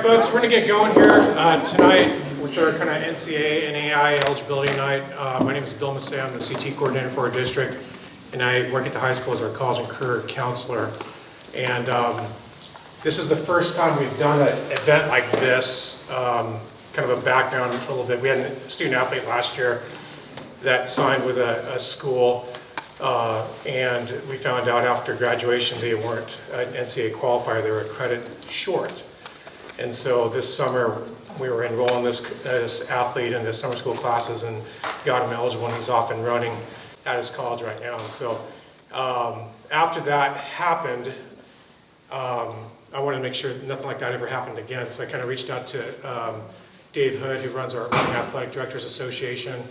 folks, we're going to get going here tonight with our kind of NCAA NAIA eligibility night. My name is Bill Massey. I'm the CT coordinator for our district, and I work at the high school as our college and career counselor. And this is the first time we've done an event like this, kind of a background a little bit. We had a student athlete last year that signed with a school, and we found out after graduation they weren't an NCAA qualifier, they were a credit short. And so this summer we were enrolling this athlete in the summer school classes and got him eligible, and he's off and running at his college right now. And so after that happened, I wanted to make sure nothing like that ever happened again. So I kind of reached out to Dave Hood, who runs our Athletic Directors Association,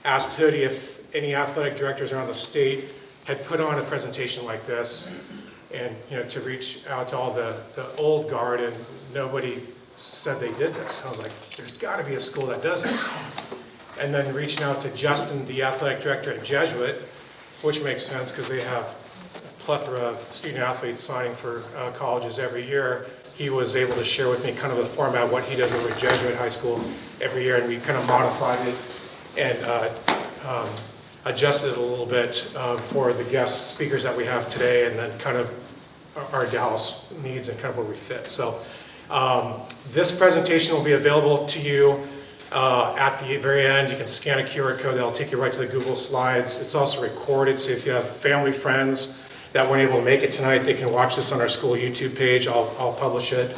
asked Hoodie if any athletic directors around the state had put on a presentation like this, and to reach out to all the old guard, and nobody said they did this. I was like, there's got to be a school that does this. And then reaching out to Justin, the athletic director at Jesuit, which makes sense because they have a plethora of student athletes signing for colleges every year. He was able to share with me kind of the format of what he does over at Jesuit High School every year, and we kind of modified it and adjusted it a little bit for the guest speakers that we have today, and then kind of our Dallas needs and kind of where we fit. So this presentation will be available to you at the very end. You can scan a QR code that'll take you right to the Google Slides. It's also recorded, so if you have family, friends that weren't able to make it tonight, they can watch this on our school YouTube page. I'll publish it.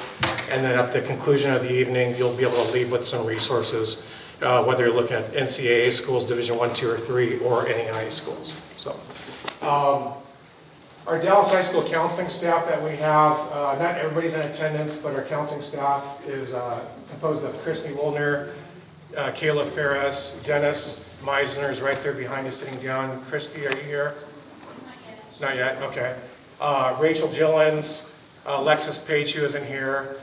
And then at the conclusion of the evening, you'll be able to leave with some resources, whether you're looking at NCAA schools, Division I, II, or III, or NAIA schools. So, our Dallas High School counseling staff that we have, not everybody's in attendance, but our counseling staff is composed of Christy Woolner, Kayla Ferris, Dennis Meisner is right there behind you sitting down. Christy, are you here? Not yet, okay. Rachel Gillens, Alexis Page, who isn't here.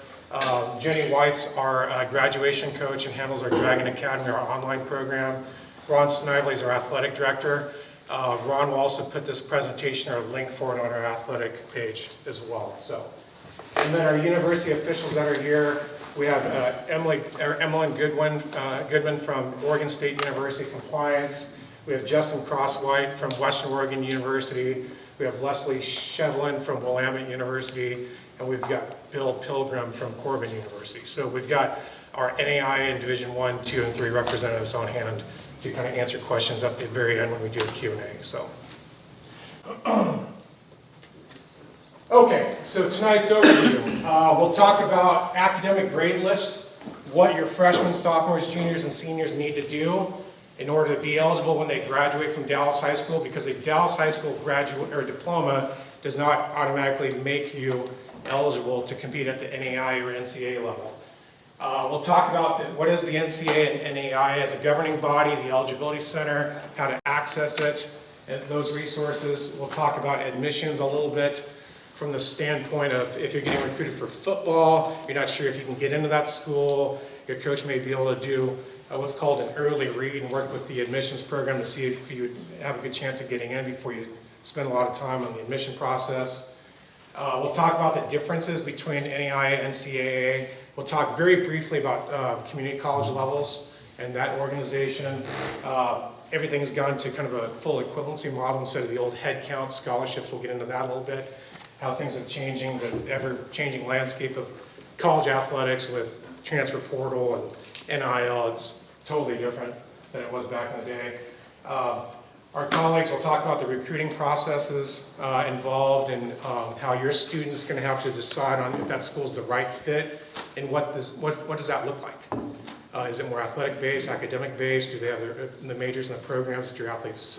Jenny White's our graduation coach and handles our Dragon Academy, our online program. Ron Snively is our athletic director. Ron will also put this presentation or link for it on our athletic page as well. So, and then our university officials that are here, we have Emmeline Goodman from Oregon State University Compliance. We have Justin Crosswhite from Western Oregon University. We have Leslie Shevlin from Willamette University, and we've got Bill Pilgrim from Corbin University. So we've got our NAIA and Division I, II, and III representatives on hand to kind of answer questions at the very end when we do a Q&A. So, okay, so tonight's overview. We'll talk about academic grade lists, what your freshmen, sophomores, juniors, and seniors need to do in order to be eligible when they graduate from Dallas High School, because a Dallas High School graduate or diploma does not automatically make you eligible to compete at the NAIA or NCAA level. We'll talk about what is the NCAA and NAIA as a governing body, the Eligibility Center, how to access it, and those resources. We'll talk about admissions a little bit from the standpoint of if you're getting recruited for football, you're not sure if you can get into that school, your coach may be able to do what's called an early read and work with the admissions program to see if you have a good chance of getting in before you spend a lot of time on the admission process. We'll talk about the differences between NAIA and NCAA. We'll talk very briefly about community college levels and that organization. Everything's gone to kind of a full equivalency model instead of the old head count scholarships. We'll get into that a little bit, how things are changing, the ever-changing landscape of college athletics with transfer portal and NIL. It's totally different than it was back in the day. Our colleagues will talk about the recruiting processes involved and how your student is going to have to decide on if that school's the right fit and what does that look like. Is it more athletic-based, academic-based? Do they have the majors and the programs that your athletes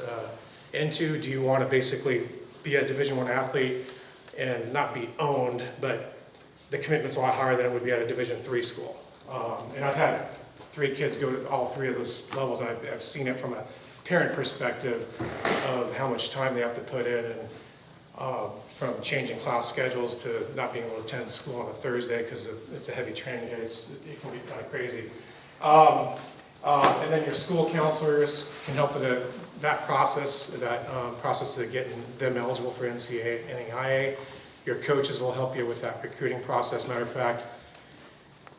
into? Do you want to basically be a Division I athlete and not be owned, but the commitment's a lot higher than it would be at a Division III school? And I've had 3 kids go to all 3 of those levels, and I've seen it from a parent perspective of how much time they have to put in, and from changing class schedules to not being able to attend school on a Thursday because it's a heavy training day. It can be kind of crazy. And then your school counselors can help with that process of getting them eligible for NCAA and NAIA. Your coaches will help you with that recruiting process. Matter of fact,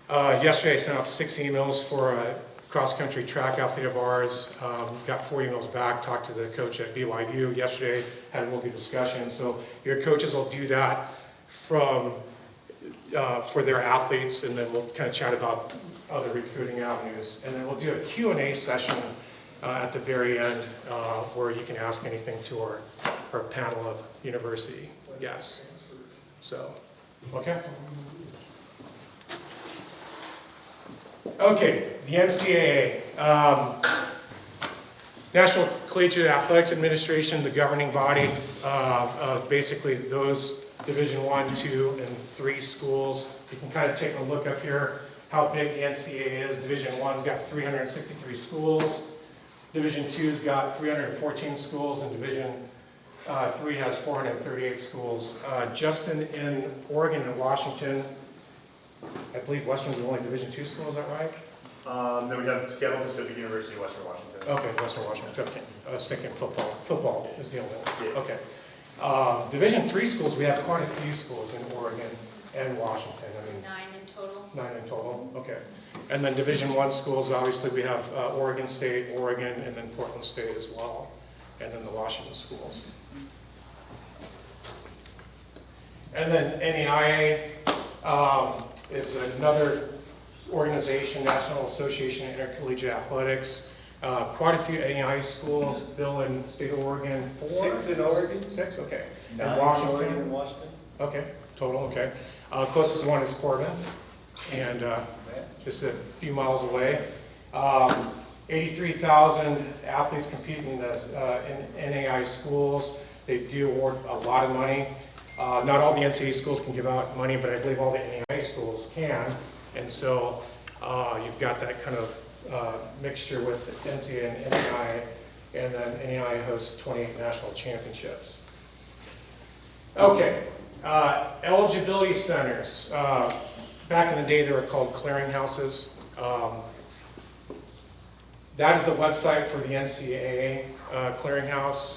Yesterday I sent out 6 emails for a cross-country track athlete of ours. Got 4 emails back, talked to the coach at BYU yesterday, had a real good discussion. So your coaches will do that for their athletes, and then we'll kind of chat about other recruiting avenues. And then we'll do a Q&A session at the very end where you can ask anything to our panel of university guests. So, okay. Okay, the NCAA. National Collegiate Athletics Administration, the governing body of basically those Division I, II, and III schools. You can kind of take a look up here how big the NCAA is. Division I's got 363 schools. Division II's got 314 schools, and Division III has 438 schools. Just in Oregon and Washington, I believe Western's the only Division II school, is that right? Then we have Seattle Pacific University, Western Washington. Okay, Western Washington. Okay. I was thinking football. Football is the only one. Yeah. Okay. Division III schools, we have quite a few schools in Oregon and Washington. I mean, 9 in total. 9 in total. Okay. And then Division I schools, obviously we have Oregon State, Oregon, and then Portland State as well, and then the Washington schools. And then NAIA is another organization, National Association of Intercollegiate Athletics. Quite a few NAIA schools. Bill in the state of Oregon, 4? 6 in Oregon. 6, okay. 9 And in Washington? Oregon and Washington. Okay, total, okay. Closest one is Corbin, and just a few miles away. 83,000 athletes compete in NAIA schools. They do award a lot of money. Not all the NCAA schools can give out money, but I believe all the NAIA schools can. And so you've got that kind of mixture with NCAA and NAIA, and then NAIA hosts 28 national championships. Okay, eligibility centers. Back in the day, they were called clearinghouses. That is the website for the NCAA clearinghouse.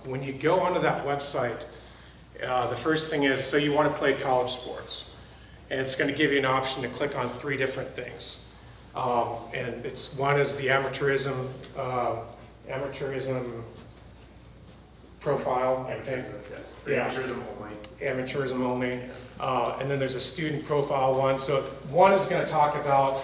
When you go onto that website, the first thing is, so you want to play college sports. And it's going to give you an option to click on 3 different things. And one is the amateurism profile, I think. Yeah. Amateurism only. Amateurism only. And then there's a student profile one. So one is going to talk about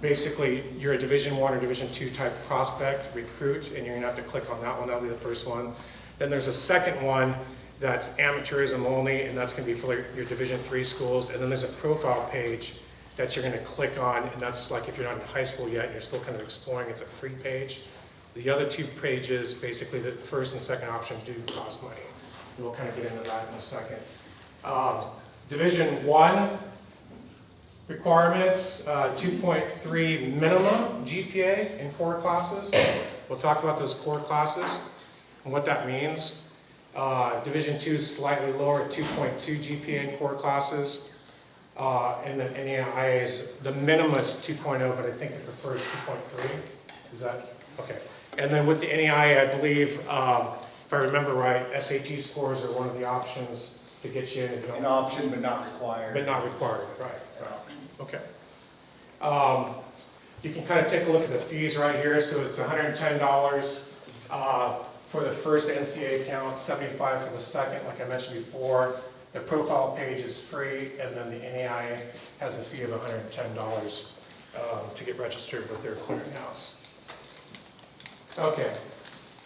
basically you're a Division I or Division II type prospect, recruit, and you're going to have to click on that one. That'll be the first one. Then there's a second one that's amateurism only, and that's going to be for your Division III schools. And then there's a profile page that you're going to click on, and that's like if you're not in high school yet and you're still kind of exploring, it's a free page. The other 2 pages, basically the first and second option, do cost money. We'll kind of get into that in a second. Division I requirements, 2.3 minimum GPA in core classes. We'll talk about those core classes and what that means. Division II is slightly lower, 2.2 GPA in core classes. And then NAIA is, the minimum is 2.0, but I think it prefers 2.3. Is that, okay. And then with the NAIA, I believe, if I remember right, SAT scores are one of the options to get you in. If you don't, An option, but not required. but not required, right. An option. Okay. You can kind of take a look at the fees right here. So it's $110 for the first NCAA account, $75 for the second, like I mentioned before. The profile page is free, and then the NAIA has a fee of $110 to get registered with their clearinghouse. Okay,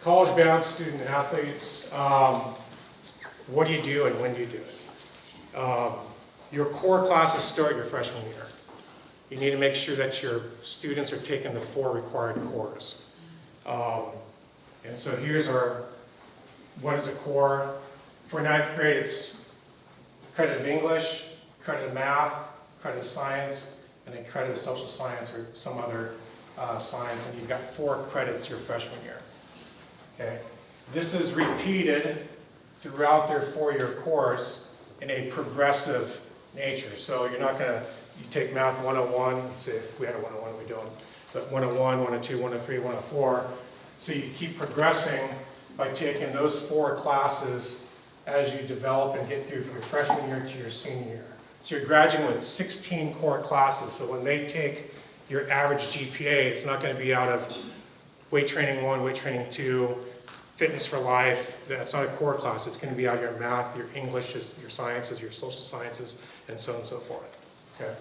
college-bound student athletes. What do you do and when do you do it? Your core classes start your freshman year. You need to make sure that your students are taking the 4 required cores. And so here's what is a core? For 9th grade, it's credit of English, credit of math, credit of science, and then credit of social science or some other science, and you've got 4 credits your freshman year. Okay? This is repeated throughout their 4-year course in a progressive nature. So you're not going to, you take math 101, say if we had a 101, we don't, but 101, 102, 103, 104. So you keep progressing by taking those 4 classes as you develop and get through from your freshman year to your senior year. So you're graduating with 16 core classes, so when they take your average GPA, it's not going to be out of weight training 1, weight training 2, fitness for life. That's not a core class. It's going to be out of your math, your English, your sciences, your social sciences, and so on and so forth. Okay.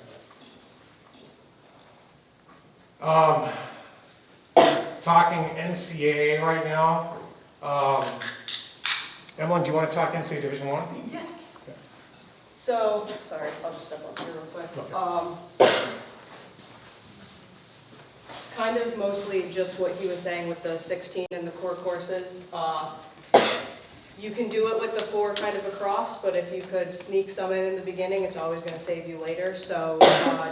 Talking NCAA right now. Emily, do you want to talk NCAA Division I? Yeah. So, sorry, I'll just step up here real quick. Okay. Kind of mostly just what he was saying with the 16 and the core courses. You can do it with the 4 kind of across, but if you could sneak some in the beginning, it's always going to save you later. So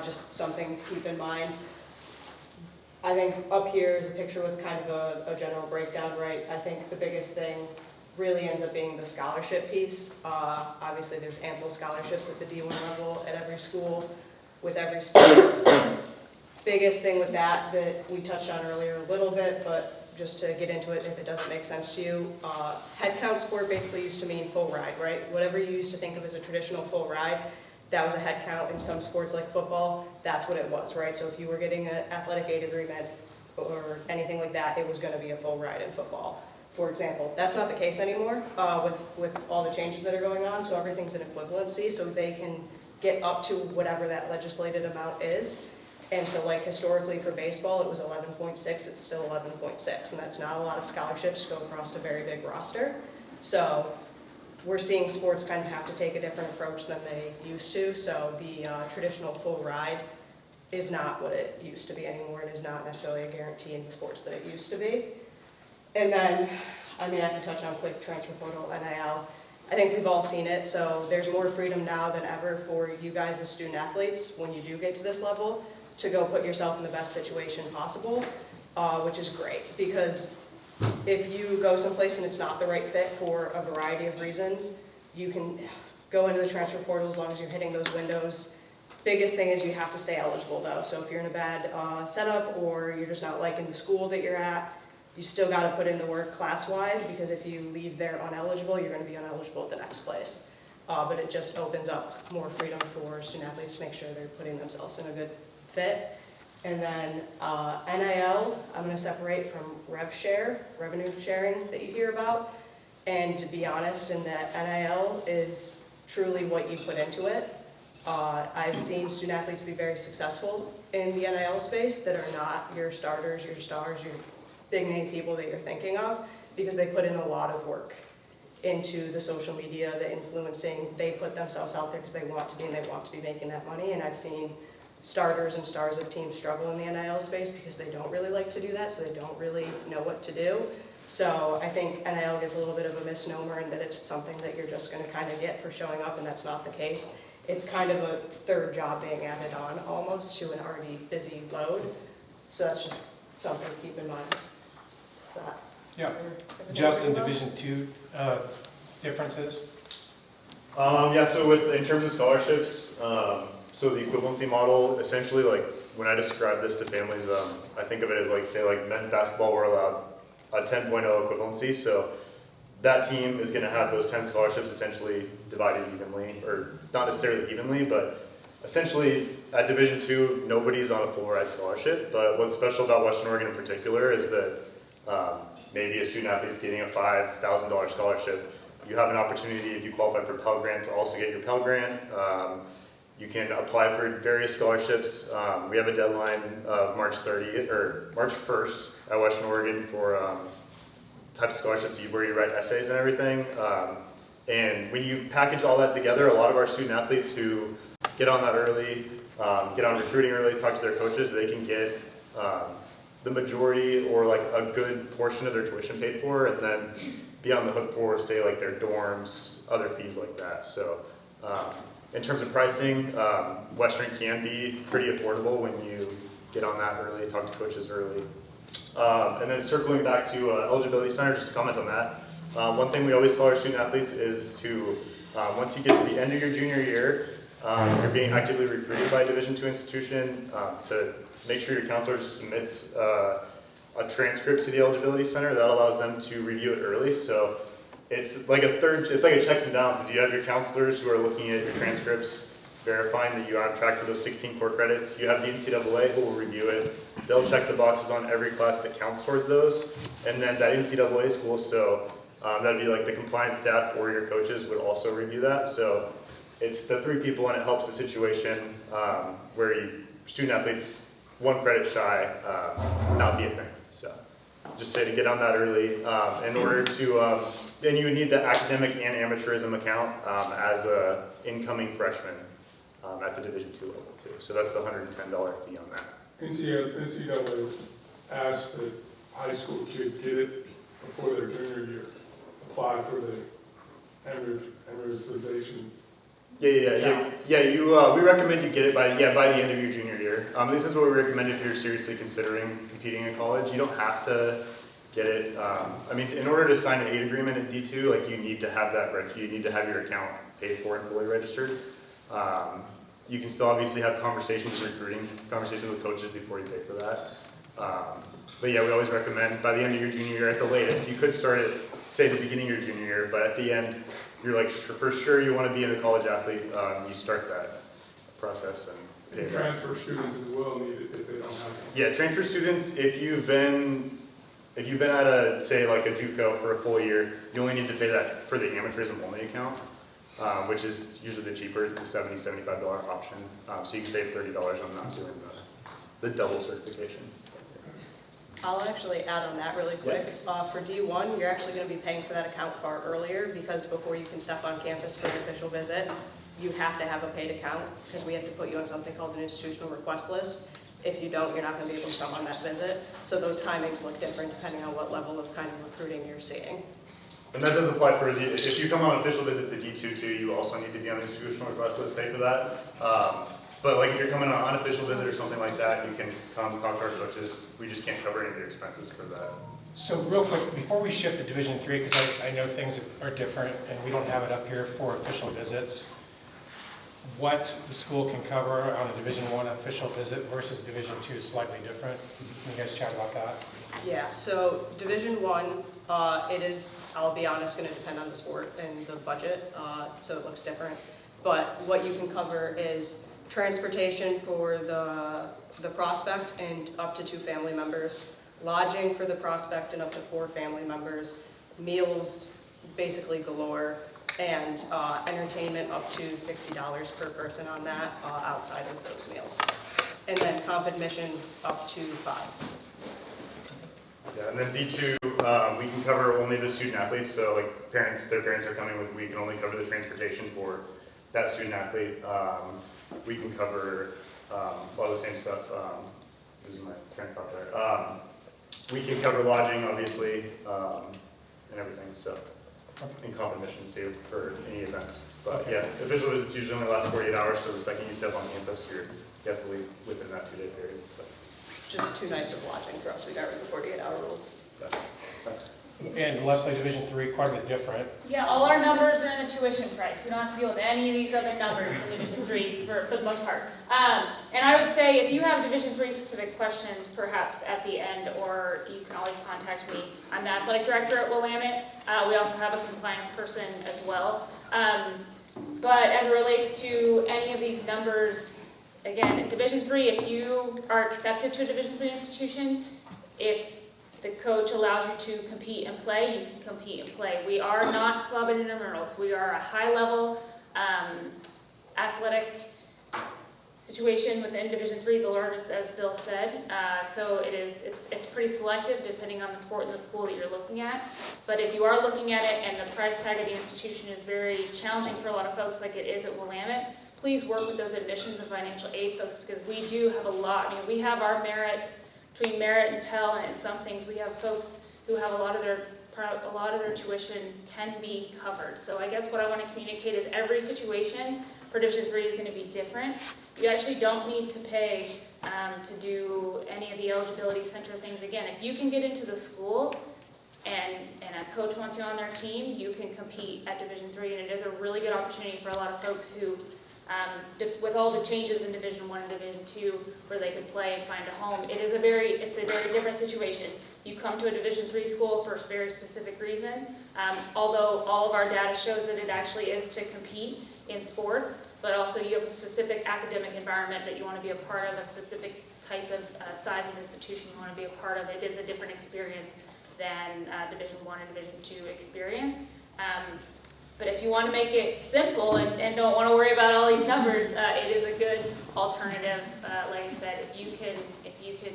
just something to keep in mind. I think up here is a picture with kind of a general breakdown, right? I think the biggest thing really ends up being the scholarship piece. Obviously, there's ample scholarships at the D1 level at every school, with every sport. Biggest thing with that we touched on earlier a little bit, but just to get into it if it doesn't make sense to you, head count sport basically used to mean full ride, right? Whatever you used to think of as a traditional full ride, that was a head count. In some sports like football, that's what it was, right? So if you were getting an athletic aid agreement or anything like that, it was going to be a full ride in football, for example. That's not the case anymore with all the changes that are going on, so everything's an equivalency, so they can get up to whatever that legislated amount is. And so like historically for baseball, it was 11.6, it's still 11.6, and that's not a lot of scholarships to go across a very big roster. So we're seeing sports kind of have to take a different approach than they used to. So the traditional full ride is not what it used to be anymore. It is not necessarily a guarantee in sports that it used to be. And then, I mean, I can touch on quick transfer portal, NIL. I think we've all seen it. So there's more freedom now than ever for you guys as student athletes when you do get to this level to go put yourself in the best situation possible, which is great. Because if you go someplace and it's not the right fit for a variety of reasons, you can go into the transfer portal as long as you're hitting those windows. Biggest thing is you have to stay eligible though. So if you're in a bad setup or you're just not liking the school that you're at, you still got to put in the work class-wise, because if you leave there uneligible, you're going to be uneligible at the next place. But it just opens up more freedom for student athletes to make sure they're putting themselves in a good fit. And then NIL, I'm going to separate from rev share, revenue sharing that you hear about. And to be honest, in that NIL is truly what you put into it. I've seen student athletes be very successful in the NIL space that are not your starters, your stars, your big name people that you're thinking of, because they put in a lot of work into the social media, the influencing. They put themselves out there because they want to be, and they want to be making that money. And I've seen starters and stars of teams struggle in the NIL space because they don't really like to do that, so they don't really know what to do. So I think NIL gets a little bit of a misnomer in that it's something that you're just going to kind of get for showing up, and that's not the case. It's kind of a third job being added on almost to an already busy load. So that's just something to keep in mind. Is that Yeah. Justin, Division II differences? Yeah, so in terms of scholarships, so the equivalency model, essentially, like when I describe this to families, I think of it as like, say, like men's basketball, we're allowed a 10.0 equivalency. So that team is going to have those 10 scholarships essentially divided evenly, or not necessarily evenly, but essentially at Division II, nobody's on a full ride scholarship. But what's special about Western Oregon in particular is that maybe a student athlete is getting a $5,000 scholarship. You have an opportunity, if you qualify for Pell Grant, to also get your Pell Grant. You can apply for various scholarships. We have a deadline of March 30th or March 1st at Western Oregon for types of scholarships where you write essays and everything. And when you package all that together, a lot of our student athletes who get on that early, get on recruiting early, talk to their coaches, they can get the majority or like a good portion of their tuition paid for, and then be on the hook for, say, like their dorms, other fees like that. So in terms of pricing, Western can be pretty affordable when you get on that early, talk to coaches early. And then circling back to Eligibility Center, just to comment on that, one thing we always tell our student athletes is to, once you get to the end of your junior year, you're being actively recruited by a Division II institution, to make sure your counselor submits a transcript to the Eligibility Center. That allows them to review it early. So it's like a checks and balances. You have your counselors who are looking at your transcripts verifying that you're on track for those 16 core credits. You have the NCAA who will review it. They'll check the boxes on every class that counts towards those. And then that NCAA school, so that'd be like the compliance staff or your coaches would also review that. So it's the 3 people, and it helps the situation where student athletes 1 credit shy not be a thing. So just say to get on that early in order to, then you would need the academic and amateurism account as a incoming freshman at the Division II level too. So that's the $110 fee on that. NCAA asks that high school kids get it before their junior year, apply for the amortization. Yeah. We recommend you get it by the end of your junior year. This is what we recommend if you're seriously considering competing in college. You don't have to get it. I mean, in order to sign an aid agreement at D2, like you need to have that. You need to have your account paid for and fully registered. You can still obviously have conversations with coaches before you pay for that. But yeah, we always recommend by the end of your junior year at the latest. You could start it, say, at the beginning of your junior year, but at the end, you're like, for sure you want to be a college athlete, you start that process and pay that. Transfer students as well need it if they don't have it. Yeah, transfer students, if you've been at a, say, like a JUCO for a full year, you only need to pay that for the amateurism only account, which is usually the cheaper. It's the $70, $75 option. So you can save $30 on not doing the double certification. I'll actually add on that really quick. For D1, you're actually going to be paying for that account far earlier because before you can step on campus for an official visit, you have to have a paid account because we have to put you on something called an institutional request list. If you don't, you're not going to be able to come on that visit. So those timings look different depending on what level of kind of recruiting you're seeing. And that does apply for if you come on official visit to D2 too, you also need to be on the institutional request list, pay for that. But like if you're coming on an unofficial visit or something like that, you can come talk to our coaches. We just can't cover any of your expenses for that. So real quick, before we shift to Division III, because I know things are different and we don't have it up here for official visits, what the school can cover on a Division I official visit versus Division II is slightly different. Can you guys chat about that? Yeah, so Division I, it is, I'll be honest, going to depend on the sport and the budget, so it looks different. But what you can cover is transportation for the prospect and up to 2 family members, lodging for the prospect and up to 4 family members, meals basically galore, and entertainment up to $60 per person on that outside of those meals. And then comp admissions up to 5. Yeah, and then D2, we can cover only the student athletes. So like their parents are coming with, we can only cover the transportation for that student athlete. We can cover all the same stuff. Losing my train of thought there. We can cover lodging, obviously, and everything. So, and comp admissions too for any events. But yeah, official visits usually only last 48 hours. So the second you step on campus, you have to leave within that 2-day period. So. Just 2 nights of lodging for us. We got rid of the 48-hour rules. And Leslie, Division III, quite a bit different. Yeah, all our numbers are in the tuition price. We don't have to deal with any of these other numbers in Division III for the most part. And I would say if you have Division III specific questions, perhaps at the end, or you can always contact me. I'm the athletic director at Willamette. We also have a compliance person as well. But as it relates to any of these numbers, again, Division III, if you are accepted to a Division III institution, if the coach allows you to compete and play, you can compete and play. We are not club and intramurals. We are a high-level athletic situation within Division III, the largest, as Bill said. So it's pretty selective depending on the sport and the school that you're looking at. But if you are looking at it and the price tag of the institution is very challenging for a lot of folks like it is at Willamette, please work with those admissions and financial aid folks because we do have a lot. I mean, we have our merit, between merit and Pell and some things, we have folks who have a lot of their tuition can be covered. So I guess what I want to communicate is every situation for Division III is going to be different. You actually don't need to pay to do any of the eligibility center things. Again, if you can get into the school and a coach wants you on their team, you can compete at Division III, and it is a really good opportunity for a lot of folks who with all the changes in Division I and Division II, where they could play and find a home, it's a very different situation. You come to a Division III school for a very specific reason, although all of our data shows that it actually is to compete in sports, but also you have a specific academic environment that you want to be a part of, a specific type of size of institution you want to be a part of. It is a different experience than Division I and Division II experience. But if you want to make it simple and don't want to worry about all these numbers, it is a good alternative. Like I said, if you can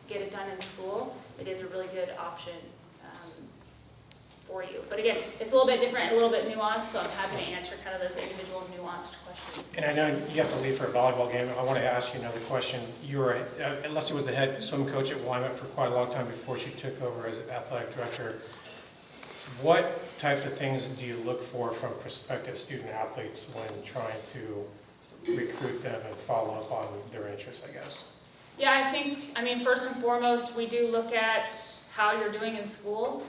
get it done in school, it is a really good option for you. But again, it's a little bit different and a little bit nuanced, so I'm happy to answer kind of those individual nuanced questions. And I know you have to leave for a volleyball game. I want to ask you another question. You were, Leslie was the head swim coach at Willamette for quite a long time before she took over as athletic director. What types of things do you look for from prospective student athletes when trying to recruit them and follow up on their interests, I guess? Yeah, I mean, first and foremost, we do look at how you're doing in school.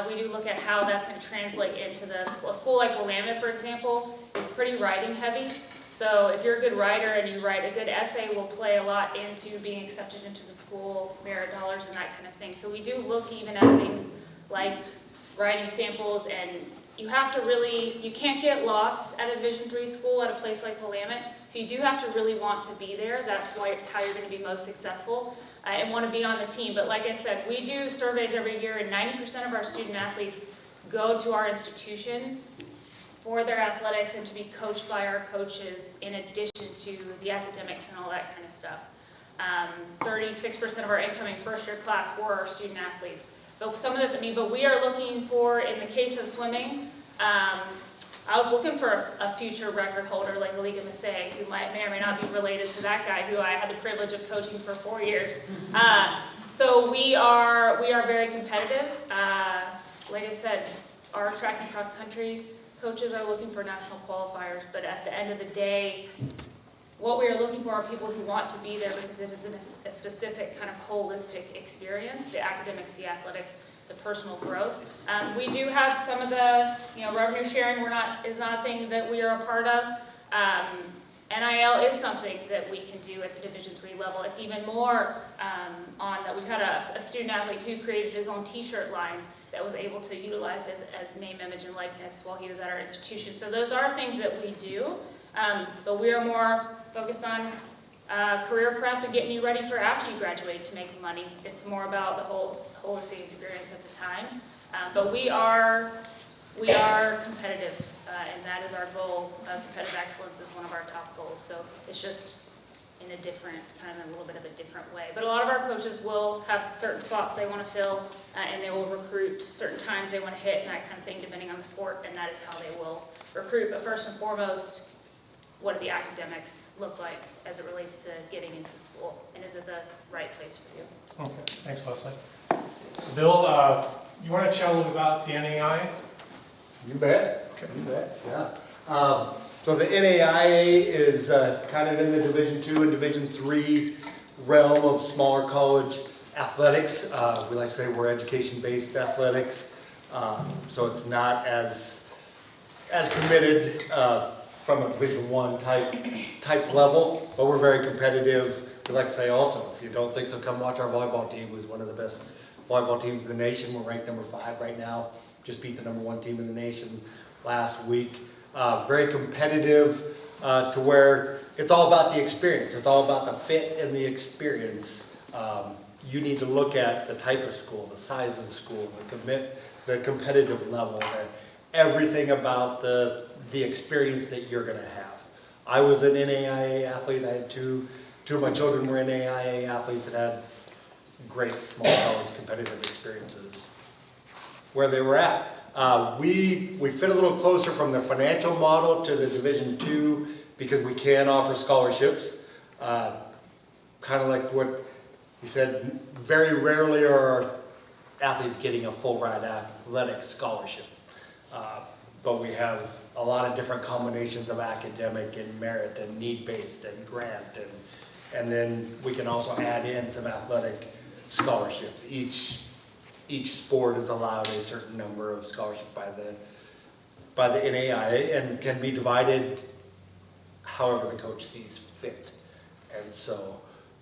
We do look at how that's going to translate into the school. A school like Willamette, for example, is pretty writing heavy. So if you're a good writer and you write a good essay, will play a lot into being accepted into the school, merit dollars, and that kind of thing. So we do look even at things like writing samples, and you have to really, you can't get lost at a Division III school at a place like Willamette. So you do have to really want to be there. That's how you're going to be most successful. And want to be on the team. But like I said, we do surveys every year, and 90% of our student athletes go to our institution for their athletics and to be coached by our coaches in addition to the academics and all that kind of stuff. 36% of our incoming first-year class were our student athletes. But but we are looking for, in the case of swimming, I was looking for a future record holder like Eliga Massey, who may or may not be related to that guy who I had the privilege of coaching for 4 years. So we are very competitive. Like I said, our track and cross country coaches are looking for national qualifiers, but at the end of the day, what we are looking for are people who want to be there because it is a specific kind of holistic experience, the academics, the athletics, the personal growth. We do have some of the, revenue sharing is not a thing that we are a part of. NIL is something that we can do at the Division III level. It's even more on that. We've had a student athlete who created his own t-shirt line that was able to utilize as name, image, and likeness while he was at our institution. So those are things that we do, but we are more focused on career prep and getting you ready for after you graduate to make money. It's more about the whole holistic experience at the time. But we are competitive, and that is our goal. Competitive excellence is one of our top goals. So it's just in a different, kind of a little bit of a different way. But a lot of our coaches will have certain spots they want to fill, and they will recruit certain times they want to hit and that kind of thing, depending on the sport, and that is how they will recruit. But first and foremost, what do the academics look like as it relates to getting into school? And is it the right place for you? Okay, thanks, Leslie. Bill, you want to chat a little about the NAIA? You bet. Okay. You bet, yeah. So the NAIA is kind of in the Division II and Division III realm of smaller college athletics. We like to say we're education-based athletics. So it's not as committed from a Division I type level, but we're very competitive. We like to say also, if you don't think so, come watch our volleyball team, who's one of the best volleyball teams in the nation. We're ranked number 5 right now. Just beat the number 1 team in the nation last week. Very competitive to where it's all about the experience. It's all about the fit and the experience. You need to look at the type of school, the size of the school, the competitive level, and everything about the experience that you're going to have. I was an NAIA athlete. I had two of my children were NAIA athletes and had great small college competitive experiences where they were at. We fit a little closer from the financial model to the Division II because we can offer scholarships. Kind of like what he said, very rarely are athletes getting a full ride athletic scholarship. But we have a lot of different combinations of academic and merit and need-based and grant, and then we can also add in some athletic scholarships. Each sport is allowed a certain number of scholarships by the NAIA and can be divided however the coach sees fit. And so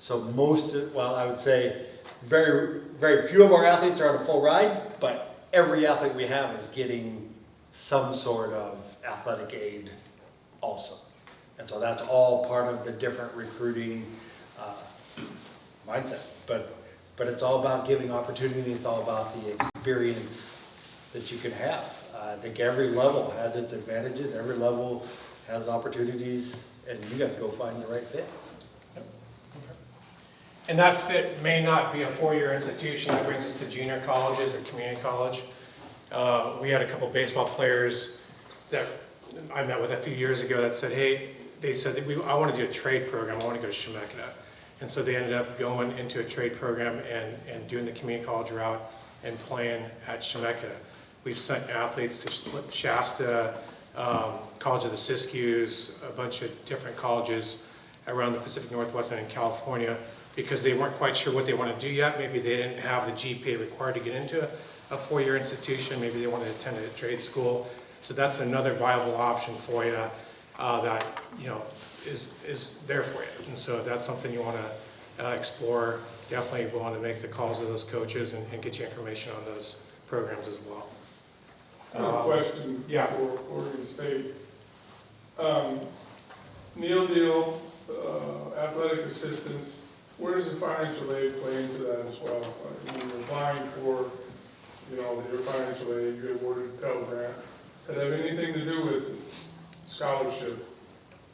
I would say very, very few of our athletes are on a full ride, but every athlete we have is getting some sort of athletic aid also. And so that's all part of the different recruiting mindset. But it's all about giving opportunity, it's all about the experience that you can have. I think every level has its advantages, every level has opportunities, and you got to go find the right fit. And that fit may not be a four-year institution. That brings us to junior colleges or community college. We had a couple baseball players that I met with a few years ago that said, hey, they said, I want to do a trade program, I want to go to Chemeketa. And so they ended up going into a trade program and doing the community college route and playing at Chemeketa. We've sent athletes to Shasta, College of the Siskiyous, a bunch of different colleges around the Pacific Northwest and in California because they weren't quite sure what they want to do yet. Maybe they didn't have the GPA required to get into a four-year institution. Maybe they wanted to attend a trade school. So that's another viable option for you that is there for you. And so if that's something you want to explore, definitely willing to make the calls to those coaches and get you information on those programs as well. I have a question yeah. for Oregon State. Meal deal, athletic assistants, where does the financial aid play into that as well? When you're applying for, your financial aid, you get awarded a Pell Grant. Does that have anything to do with scholarship,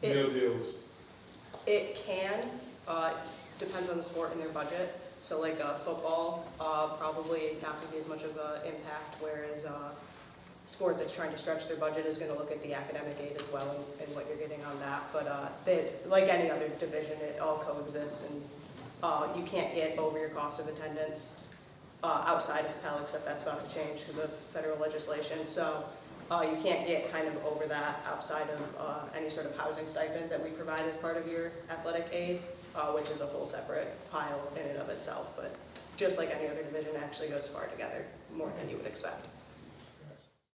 meal deals? It can, depends on the sport and their budget. So like football, probably not going to be as much of an impact, whereas sport that's trying to stretch their budget is going to look at the academic aid as well and what you're getting on that. But like any other division, it all coexists, and you can't get over your cost of attendance outside of Pell, except that's about to change because of federal legislation. So you can't get kind of over that outside of any sort of housing stipend that we provide as part of your athletic aid, which is a whole separate pile in and of itself. But just like any other division, it actually goes far together, more than you would expect.